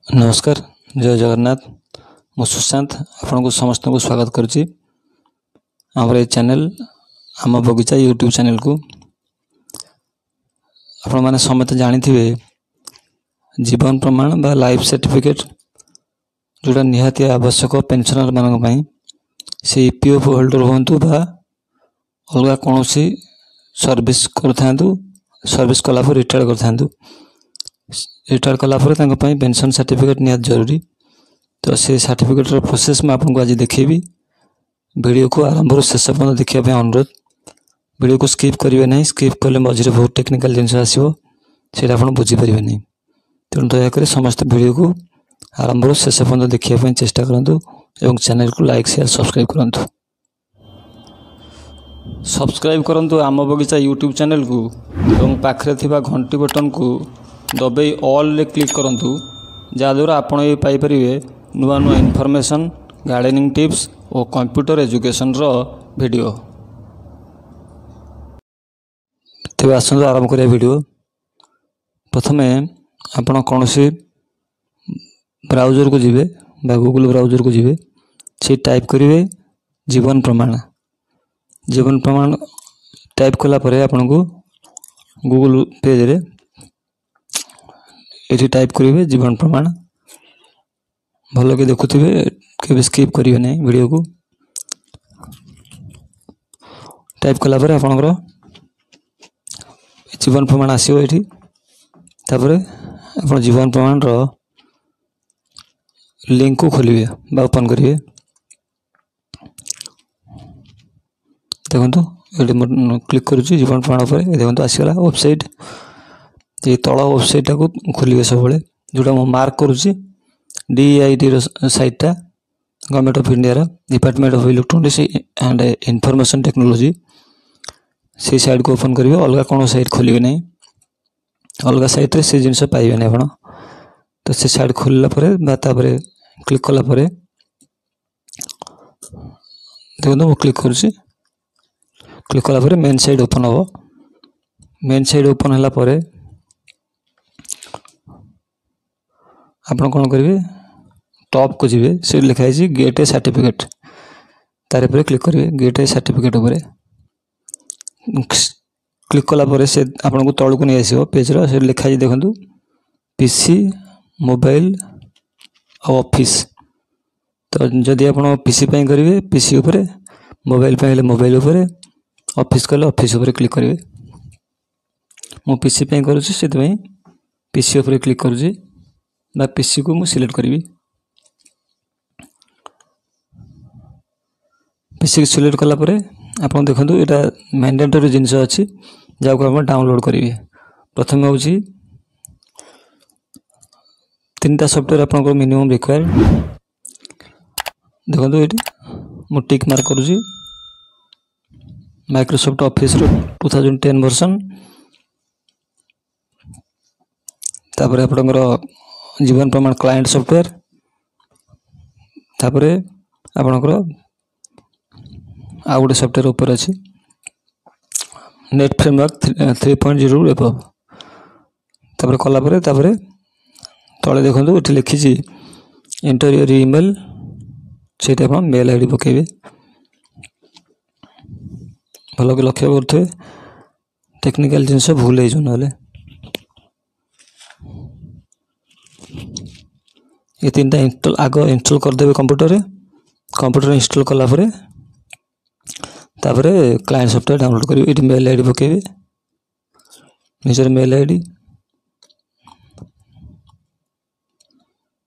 नमस्कार। जय जगन्नाथ। मु सुशांत आपन को समस्त को स्वागत करुच्ची आम चैनल आम बगीचा यूट्यूब चैनल को। आपण माने समस्त जानी थे जीवन प्रमाण बा लाइफ सर्टिफिकेट जोड़ा निहाती आवश्यक पेंशनर मान से ईपीएफ होल्डर हूँ बा अलग कौन सर्विस सर्विस कलापर रिटायर कर रिटायर कलापर पेंशन सर्टिफिकेट निहात जरूरी। तो से सर्टिफिकेट प्रोसेस में आपको आज देखेबी। वीडियो को आरंभ शेष पर्यटन देखा अनुरोध। वीडियो को स्किप करेंगे नहीं, स्किप कले मझे बहुत टेक्निकल जिन आसो से बुझीपारे नहीं। तेणु दयाकोरी समस्त वीडियो को आरंभ शेष पर्यटन देखा चेष्टा करूँ और चैनल को लाइक शेयर सब्सक्राइब करूँ। सब्सक्राइब करूँ आम बगीचा यूट्यूब चैनल को और पाखरे थिबा घंटी बटन को दबाई ऑल रे क्लिक करूँ जहाद्वारा आपड़ ये पाइपर नुआ नुआ इनफॉरमेशन गार्डनिंग टिप्स और कंप्यूटर एजुकेशन वीडियो। तेज आसतु आरंभ करिया वीडियो। प्रथमे आपण कौन सी ब्राउजर को जिवे बा गूगल ब्राउजर को जिवे से टाइप करेंगे जीवन प्रमाण। जीवन प्रमाण टाइप कला परे आपण को गूगल पेज रे ये टाइप करेंगे जीवन प्रमाण। भल के देखुवे के स्किप करेंगे नहीं वीडियो को। टाइप कला परे आपणकर जीवन प्रमाण आसो ये आप जीवन प्रमाण लिंक को खोलिए बा ओपन करेंगे। देखो ये क्लिक करुच्ची जीवन प्रमाण पर देखो आसगला वेबसाइट। ये तल वेबसाइट को खोलिए सब जोटा मु मार्क करुच्ची DEIT साइटा government of India department of electronics and information technology से साइट को ओपन करेंगे। अलग कौन साइट खोलिए नहीं, अलग साइट रे से जिनस पाइबे नहीं आप। तो से साइट खोलला परे क्लिक कला परे देखो मु क्लिक करुच्ची। क्लिक कला परे मेन साइट ओपन हम। मेन साइट ओपन होला परे आपण कौन करेंगे टॉप को जीवे से लिखाई गेट ए सर्टिफिकेट तार पर क्लिक करेंगे। गेट ए सर्टिफिकेट उपर क्लिक कला परे से आपन को तल को नहीं आसो पेज रे लिखाई देखो पीसी मोबाइल और ऑफिस। तो जदि आप पीसी पे करेंगे पीसी उपर, मोबाइल पे मोबाइल उपर, ऑफिस कले ऑफिस उपर क्लिक करेंगे। मु पीसी पे करुच्ची से पीसी उपर क्लिक करुच्ची बा पीसी को मु सिलेक्ट करी। पीसी को सिलेक्ट कला परे आप देखो यहाँ मैंडेटरी जिनस अच्छी जहाँ आप डाउनलोड करेंगे। प्रथम हूँ 3टा सॉफ्टवेयर आप मिनिमम रिक्वायर्ड। देखो ये मु टिक मार्क करुच्ची माइक्रोसॉफ्ट ऑफिस 2010 वर्जन। तापर आपणकर जीवन प्रमाण क्लाइंट सॉफ्टवेयर। तापर आपणकर आ गोटे सॉफ्टवेयर ऊपर अच्छी नेट फ्रेमवर्क 3.0 एबव। तापर कला परे तले देखो ये लिखी एंटर योर ईमेल से मेल आईडी पकेबे। भल के लक्ष्य करुवे टेक्निकल जिनस भूल ना। ये 3टा इंस्टॉल आग इंस्टॉल करदे कंप्यूटर। कंप्यूटर इंस्टॉल कला परे तापर क्लाइंट सॉफ्टवेयर डाउनलोड करेंगे। ये मेल आईडी पकेबे निजर मेल आईडी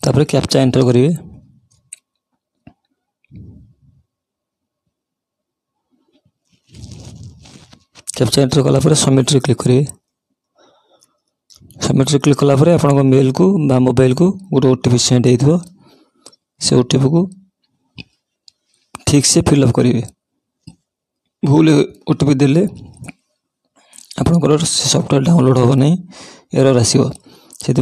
तापर कैप्चा एंटर करेंगे। कैप्चा एंटर कला परे सबमिट रे क्लिक करेंगे। सबमिट रे क्लिक कला परे आपन मेल को बा मोबाइल को गोटे ओटीपी सेंड होइथबो से ओटीपी को ठीक से फिलअप करेंगे। भूल ओटीपी देले आपनकर सॉफ्टवेयर डाउनलोड हो नहीं, एरर आसीबो। से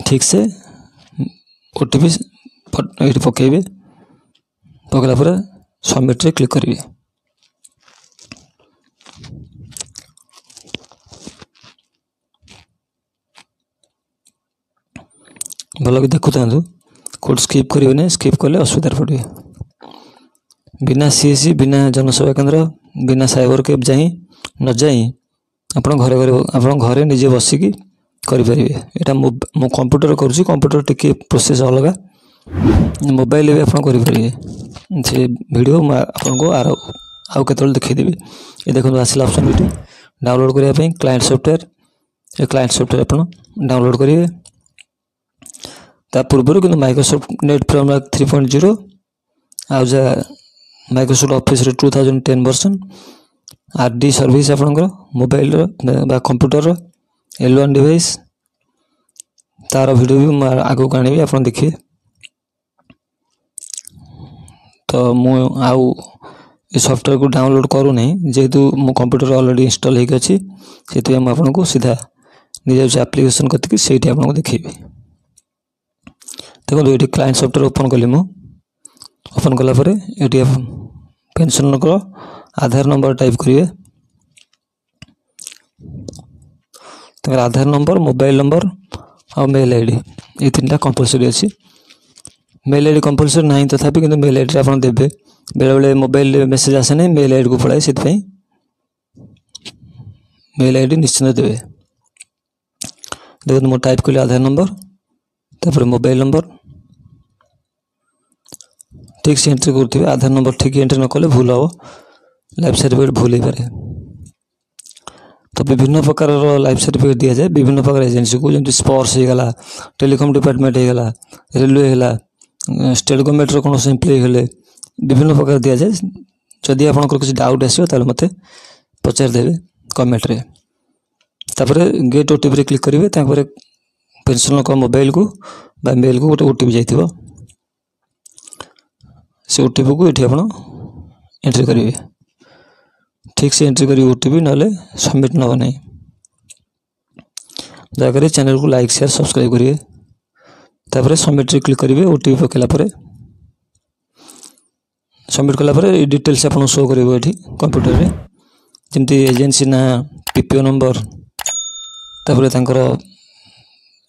ठीक से ओटीपी ये पकेबे। पकला पर सबमिट रे क्लिक करेंगे। भल कि देखु था कोड स्किप करेंगे, स्किप कले असुविधा पड़े। बिना सीएससी, बिना जनसेवा केंद्र, बिना साइबर कैफ जाई न जाई आप घरे निजे बसिकी करेंगे। यहाँ मो कंप्यूटर करुँच, कंप्यूटर टिके प्रोसेस अलग, मोबाइल भी आप करेंगे। से वीडियो आपको आउ के देखीदेवी। ये देखो आसला ऑप्शन ये डाउनलोड करने क्लाइंट सॉफ्टवेयर, ये क्लाइंट सॉफ्टवेयर आप डाउनलोड करेंगे। ता पूर्व कि माइक्रोसॉफ्ट नेट फ्रेमवर्क 3.0 आ Microsoft Office 2010 version, RD service आपंकर मोबाइल कंप्यूटर L1 डिवाइस तार वीडियो भी आगो आनी आप देखिए। तो मु सॉफ्टवेयर को डाउनलोड करू नहीं, जेहेतु मो कंप्यूटर ऑलरेडी इंस्टॉल होगी अच्छी, से आपको सीधा निजे एप्लिकेशन करके से आपको देखिए। देखो ये क्लाइंट सॉफ्टवेयर ओपन कली, मु ओपन कलापर ये पेंशन को आधार नंबर टाइप करेंगे। तो आधार नंबर, मोबाइल नंबर और मेल आईडी, ये तीन कंपलसरी अच्छी। मेल आईडी कंपलसरी ना तथापि किंतु मेल आईडी आप देवे। बेले बेले मोबाइल मेसेज आसे नहीं, मेल आईडी को पड़ाए, से मेल आईडी निश्चिंत देवे। देखो मुझे टाइप कली आधार नंबर, तापर मोबाइल नंबर ठीक से एंट्री करुवे। आधार नंबर ठीक एंट्री न कले भूल हम, लाइफ सर्टिफिकेट भूल हो पारे। तो विभिन्न प्रकार लाइफ सर्टिफिकेट दि जाए विभिन्न प्रकार एजेंसी को, जमी स्पर्श होगा, टेलीकॉम डिपार्टमेंट होगा, रेलवे है, स्टेट गवर्नमेंट कौन एम्प्लॉय हेले, विभिन्न प्रकार दि जाए। जदि आपंकर किसी डाउट आसो मत पचारदेवे कमेंट रे। तापर गेट ओटीपी क्लिक करेंगे, पेंशन का मोबाइल को मेल को गोटे ओटीपी जाइए, से ओटीपी को ये आप एंट्री करेंगे। ठीक से एंट्री करेंगे ओटीपी, ना सबमिट ना नहीं। दयाकोरी चैनल को लाइक शेयर सब्सक्राइब करेंगे। तापर सबमिट रे क्लिक करेंगे, ओटीपी पकेला सबमिट कलापर डिटेल्स आप शो करेंगे ये कंप्यूटर रे, जमती एजेंसी ना, पीपीओ नंबर, तापर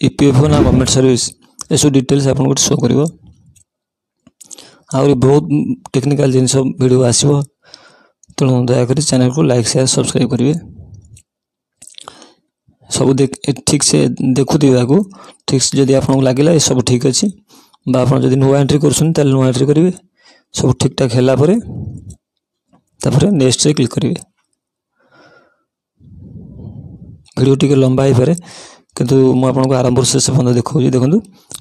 ईपीएफओ ना, गवर्नमेंट सर्विस, ये सब डिटेल्स आप शो कर। आहरी बहुत टेक्निकल जिन वीडियो आसो, तेणु दयाकोरी चैनल को लाइक शेयर सब्सक्राइब करेंगे। सब ठीक से देखुवे को, ठीक से जदि आपको लगे ये सब ठीक अच्छे, आप नुआ एंट्री कर नुआ एंट्री करेंगे। सब ठीक ठाक है नेक्स्ट रे क्लिक करेंगे। वीडियो टी लंबा हो पाए, किंतु मुझे आरंभ शेष पर्यटन देखा। देखो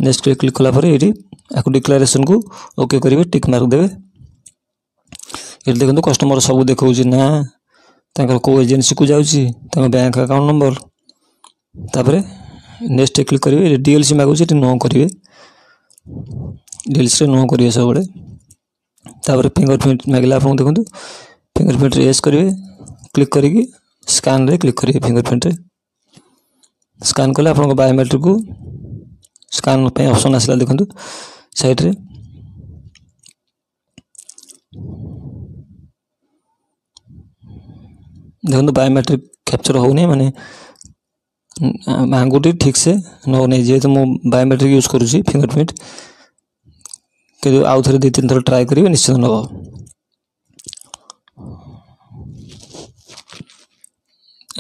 नेक्स्ट रे क्लिक कलापर ये डिक्लेरेशन को ओके करेंगे, टिक मार्क देवे। ये देखो कस्टमर सब देखा ना, को एजेंसी को जाऊँगी, बैंक अकाउंट नंबर। तापर नेक्स्ट क्लिक करेंगे, डीएलसी मागुच नो करेंगे, डीएलसी नो करेंगे सब बड़े। तापर फिंगरप्रिंट मांगला आप देखो, फिंगरप्रिंट एस करेंगे, क्लिक करेंगे स्कान रे क्लिक करेंगे। फिंगरप्रिंट रे स्कान कले आप बायोमेट्रिक को स्कान ऑप्शन आसला, देखो साइड रे देखो बायोमेट्रिक कैप्चर होने माने आंगुठी ठीक से नो नहीं, जेहेतु मु बायोमेट्रिक यूज करुँची फिंगरप्रिंट, कि आउ थे 2-3 थर ट्राए करेंगे, निश्चित नब।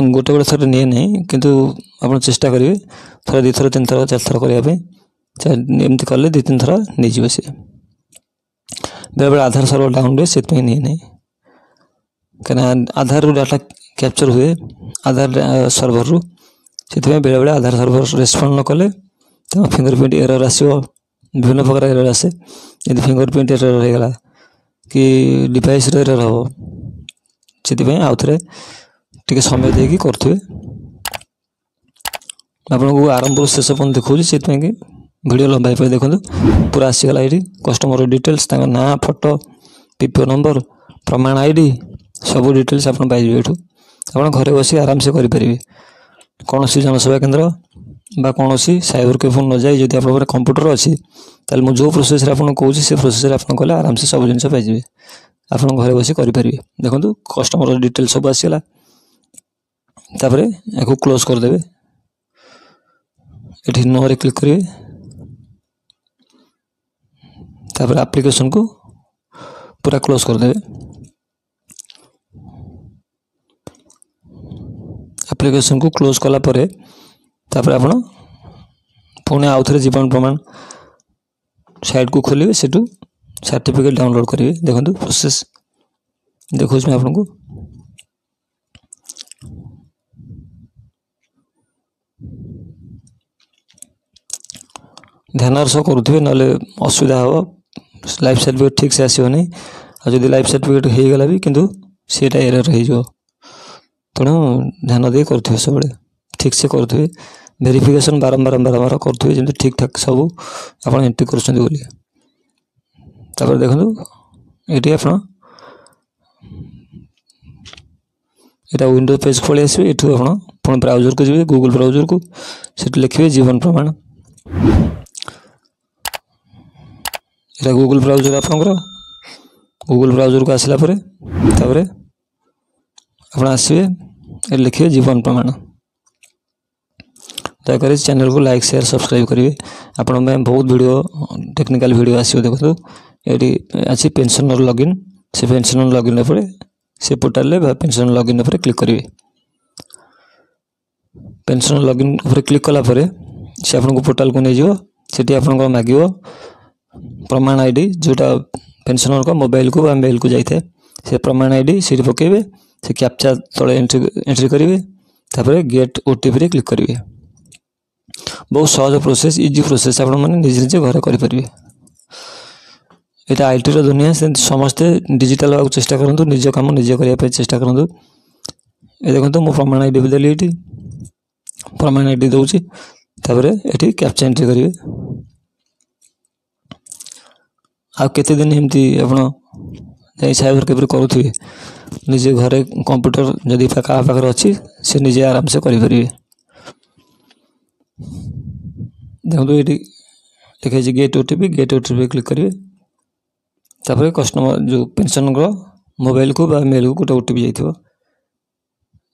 गोटे गोटे थर निए नहीं, किंतु आप चेष्टा करेंगे थोड़ा 2 थर 3 थर 4 थर करने, एमती कले 2-3 थर नहीं से। बेले बेले आधार सर्वर डाउन से नहीं नहीं, कहीं आधार डाटा कैप्चर हुए आधार सर्वर रू, से बेले बेले आधार सर्वर रेस्पॉन्ड न कले फिंगरप्रिंट एरर आसो, विभिन्न प्रकार एरर आसे। यदि फिंगरप्रिंट एरर होगा कि डिवाइस एरर हम, से आउ थे टे समय देकी करेंगे। आपको आरंभ शेष पर्यटन देखा, से वीडियो लंबा पे देखो पूरा आसीगला। ये कस्टमर डिटेल्स, ना, फोटो, पीपीओ नंबर, प्रमाण आईडी सब डिटेल्स आप पाइबे। ये आप घरे बस आराम से करेंगे। कौन सी जनसेवा केंद्र बा कौन सी साइबर कैफे न जाए, जब आप कंप्यूटर अच्छी ताल मुझे जो प्रोसेस आपको कहूँ से प्रोसेस आप कले आराम से सब जिन पाइबे, आप घरे बस करेंगे। देखो कस्टमर डिटेल्स सब आसीगला, तापर या क्लोज करदे। ये नो रे क्लिक करेंगे, तापर एप्लिकेशन को पूरा क्लोज कर देबे। एप्लिकेशन को क्लोज कला परे तापर आपण पुणे आउ थे जीवन प्रमाण साइट को खोलिए, सेटू सर्टिफिकेट डाउनलोड करेंगे। देखो प्रोसेस देखो मैं आपको ध्यान सह करुवे ना असुविधा हम, लाइफ सर्टिफिकेट ठीक से आसो नहीं। जदि लाइफ सर्टिफिकेट हो गला भी किंतु सीटा एरर हो, तेणु ध्यान दे करुवे सब ठीक से करुवे। वेरिफिकेशन बारंबार बारंबार करुवे जमी ठीक ठाक सब आप एंट्री कर। तापर देखो ये आप विंडो पेज खोली आसवे। ये आप पुणी ब्राउजर को जी, गूगल ब्राउजर को सीट लिखे जीवन प्रमाण। ये गूगल ब्राउजर आपंकर गूगल ब्राउजर को आसला तापर आप आसवे लिखे जीवन प्रमाण। दयाकर चैनल को लाइक शेयर सब्सक्राइब करेंगे। आपण बहुत वीडियो टेक्निकल वीडियो आसो। देखो ये अच्छी पेंशनर लॉगिन, से पेंशनर लॉगिन पर से पोर्टाल पेंशनर लॉगिन पर क्लिक करेंगे। पेंशनर लॉगिन पर क्लिक कला पर से आपको पोर्टाल को नहीं जाओ, सेठी आपको मांगो प्रमाण आईडी जोटा पेंशनर का मोबाइल को मेल को जाए से प्रमाण आईडी सीट पकेबे, से कैप्चा तले एंट्री करेंगे। तापर गेट ओटीपी रे क्लिक करेंगे। बहुत सहज प्रोसेस, इजी प्रोसेस आप निजे निजे घर करेंगे। यहाँ आईटी दुनिया से समस्ते डिजिटल होगा चेष्टा करूँ, निज कम निजे करने चेष्टा करूँ। ये देखो मो प्रमाण आईडी भी देली, ये प्रमाण आईडी दूसरी ये कैप्चा एंट्री करेंगे। आते दिन एमती आप साइबर कैफे करुवे निजे घरे कंप्यूटर जदि पाखे अच्छी से निजे आराम से करेंगे। देखो ये लिखे gate OTP, gate OTP click करेंगे। तापर कस्टमर जो पेंशन मोबाइल को बा मेल को गोटे ओटीपी जाइए,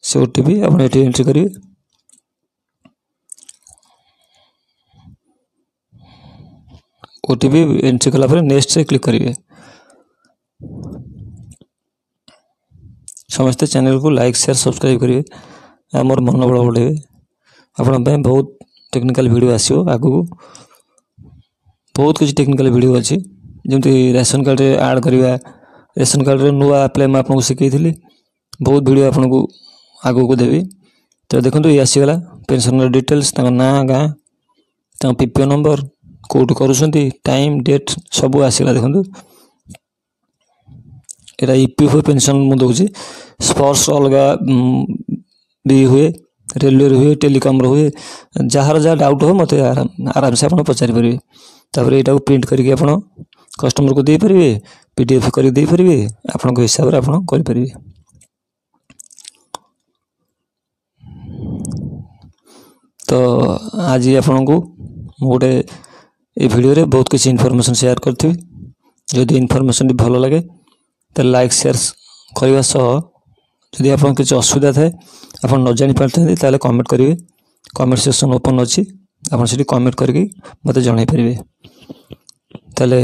से ओटीपी आप एंट्री करेंगे। ओटीपी एंट्री कला नेक्स्ट से क्लिक करेंगे। समस्ते चैनल को लाइक शेयर सब्सक्राइब करेंगे। मोर मनोबल बढ़ेबे। आपण बहुत टेक्निकल वीडियो आसो आगू, बहुत किसी टेक्निकल वीडियो अच्छी जमी राशन कार्ड रे ऐड करवा, राशन कार्ड रे नुआ अप्लाई मैं आपको शिखी। बहुत वीडियो आपको आगू को देवी। तो देखो ये आसीगला पेंशनर डिटेल्स, ना गाँ, PPO number, Kaut करुँच, time date सब आसीगला। देखो यहाँ ईपीएफओ पेंशन मुझे दूसरी स्पर्श अलग भी हुए, रेलवे हुए, टेलीकॉम हुए, जार जहाँ डाउट हो मत आराम से आप पचारि पारे। तापर यहाँ प्रिंट करके आप कस्टमर को दे पारे, पीडीएफ कर दे पारे, आपण हिसाब से आप करें। तो आज आपण को गोटे ये वीडियो रे बहुत किसी इनफॉरमेशन शेयर करथि। जदि इनफॉरमेशन भल लगे तो लाइक शेयर करने सह जदि आप किसी असुविधा थाए आप न जानी पारते ताले कमेंट करेंगे। कमेंट सेक्शन ओपन अच्छी, आप कमेंट करके मत जन पारे। ताले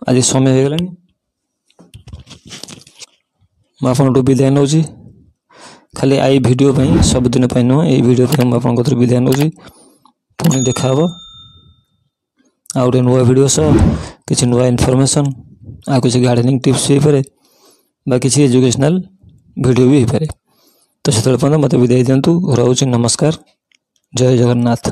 आज समय हो गलानी, मुझे विदाय नौ। खाली आई वीडियो पर सबुदिन नुह, ये वीडियो पर मुझे विदाय नौ। पुणी देखा आ गए नुआ वीडियो सह किसी नुआ इनफॉरमेशन, आ किसी गार्डनिंग टिप्स भी पारे, बा किसी एजुकेशनल वीडियो भी हो पारे। तो से मत विदाय दिंतु। रोचे नमस्कार, जय जगन्नाथ।